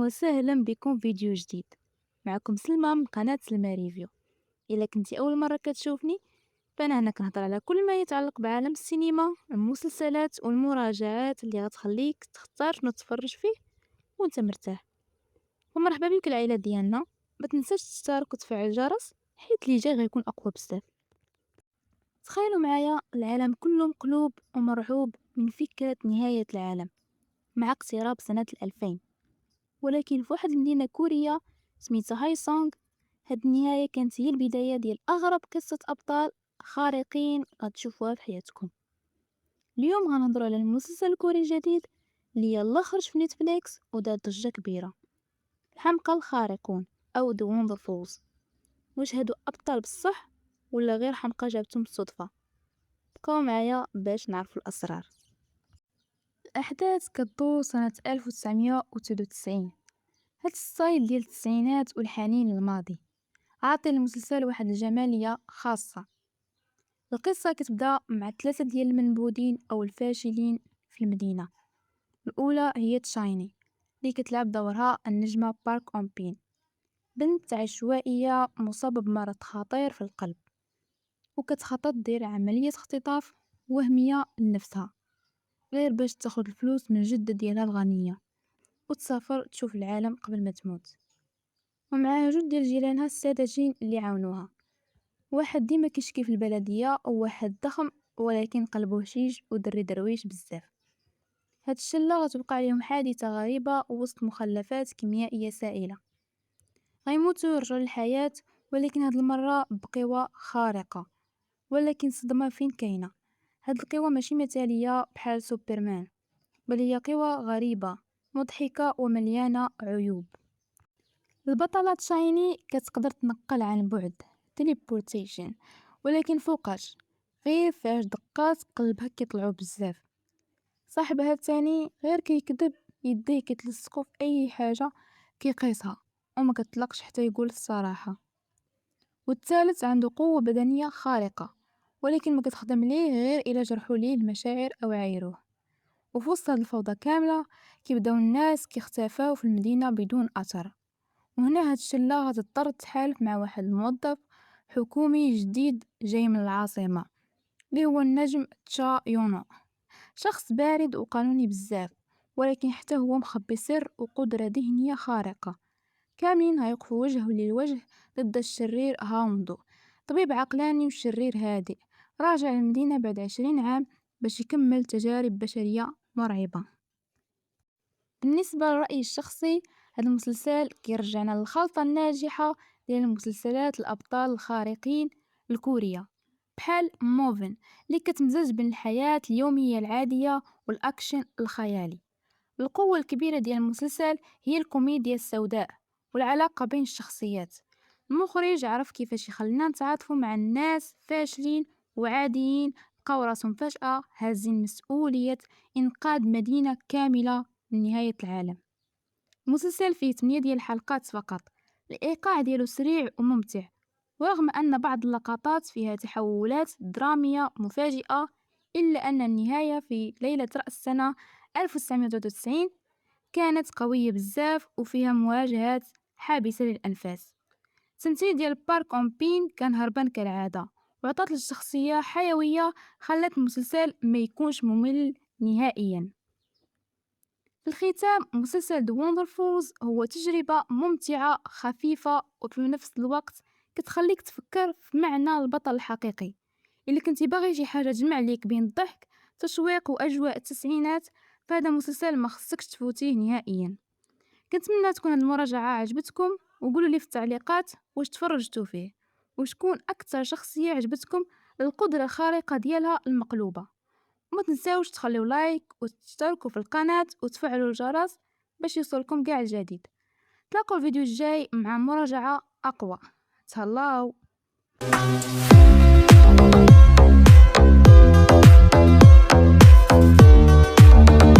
وسهلا بكم فيديو جديد. معكم سلمى من قناة سلمى ريفيو. إلا كنتي أول مرة كتشوفني فأنا هنا كنهضر على كل ما يتعلق بعالم السينما، المسلسلات والمراجعات اللي غتخليك تختار شنو تتفرج فيه وانت مرتاح. ومرحبا بك العائلة ديالنا، ما تنساش تشترك وتفعل الجرس حيت اللي جاي غيكون أقوى بزاف. تخيلوا معايا العالم كله مقلوب ومرعوب من فكرة نهاية العالم مع اقتراب سنة 2000، ولكن في واحد المدينة كورية سميتها هاي سونغ، هاد النهاية كانت هي البداية ديال أغرب قصة أبطال خارقين غتشوفوها في حياتكم. اليوم غنهضروا على المسلسل الكوري الجديد اللي يلا خرج في نتفليكس ودار ضجة كبيرة، الحمقى الخارقون أو The Wonderfuls. واش هادو أبطال بصح ولا غير حمقى جابتهم بالصدفة؟ بقاو معايا باش نعرفوا الأسرار. الأحداث كتدور سنة 1993. هاد الستايل ديال التسعينات والحنين للماضي عاطي المسلسل واحد الجمالية خاصة. القصة كتبدا مع ثلاثة ديال المنبوذين أو الفاشلين في المدينة. الأولى هي تشايني اللي كتلعب دورها النجمة بارك أون بين، بنت عشوائية مصابة بمرض خطير في القلب، وكتخطط دير عملية اختطاف وهمية لنفسها غير باش تاخد الفلوس من جدة ديالها الغنية وتسافر تشوف العالم قبل ما تموت. ومعها جوج ديال جيرانها الساذجين اللي يعاونوها، واحد ديما كيشكي في البلدية وواحد ضخم ولكن قلبه شيج ودري درويش بزاف. هاد الشلة غتوقع عليهم حادثة غريبة وسط مخلفات كيميائية سائلة، غيموتوا يرجعوا للحياة ولكن هاد المرة بقوة خارقة. ولكن صدمة فين كاينة، هاد القوة ماشي مثالية بحال سوبرمان، بل هي قوة غريبة مضحكة ومليانة عيوب. البطلة شايني كتقدر تنقل عن بعد تيليبورتيشن، ولكن فوقاش غير فاش دقات قلبها كيطلعوا بزاف. صاحبها الثاني غير كيكذب، يديه كيتلصقوا في اي حاجه كيقيسها وما كتطلقش حتى يقول الصراحه. والثالث عنده قوه بدنيه خارقه ولكن ما كتخدم ليه غير الا جرحوا ليه المشاعر او عايروه. وفي وسط هاد الفوضى كامله كيبداو الناس كيختفاو في المدينه بدون اثر. وهنا هاد الشلة غتضطر تحالف مع واحد الموظف حكومي جديد جاي من العاصمة اللي هو النجم تشا يونو، شخص بارد وقانوني بزاف، ولكن حتى هو مخبي سر وقدرة ذهنية خارقة. كاملين هيوقفوا وجه للوجه ضد الشرير هاوندو، طبيب عقلاني وشرير هادئ راجع المدينة بعد 20 عام باش يكمل تجارب بشرية مرعبة. بالنسبة لرأيي الشخصي، هذا المسلسل كيرجعنا للخلطة الناجحة ديال المسلسلات الأبطال الخارقين الكورية بحال موفن اللي كتمزج بين الحياة اليومية العادية والأكشن الخيالي. القوة الكبيرة ديال المسلسل هي الكوميديا السوداء والعلاقة بين الشخصيات. المخرج عرف كيفاش يخلينا نتعاطفوا مع الناس فاشلين وعاديين لقاو راسهم فجأة هازين مسؤولية إنقاذ مدينة كاملة من نهاية العالم. المسلسل فيه 8 ديال الحلقات فقط، الإيقاع ديالو سريع وممتع، ورغم أن بعض اللقطات فيها تحولات درامية مفاجئة إلا أن النهاية في ليلة رأس السنة 1993 كانت قوية بزاف وفيها مواجهات حابسة للأنفاس. التمثيل ديال بارك أون بين كان هربان كالعادة وعطات للشخصية حيوية خلت المسلسل ما يكونش ممل نهائيا. في الختام، مسلسل The Wonderfuls هو تجربة ممتعة خفيفة وفي نفس الوقت كتخليك تفكر في معنى البطل الحقيقي. اللي كنتي باغي شي حاجة تجمع ليك بين الضحك تشويق وأجواء التسعينات فهذا مسلسل ما خصكش تفوتيه نهائيا. كنتمنى تكون هاد المراجعة عجبتكم، وقولوا لي في التعليقات واش تفرجتوا فيه وشكون أكثر شخصية عجبتكم القدرة الخارقة ديالها المقلوبة. وما تنساوش تخليو لايك وتشتركوا في القناة وتفعلوا الجرس باش يوصلكم كاع الجديد. تلاقوا الفيديو الجاي مع مراجعة أقوى. تهلاو.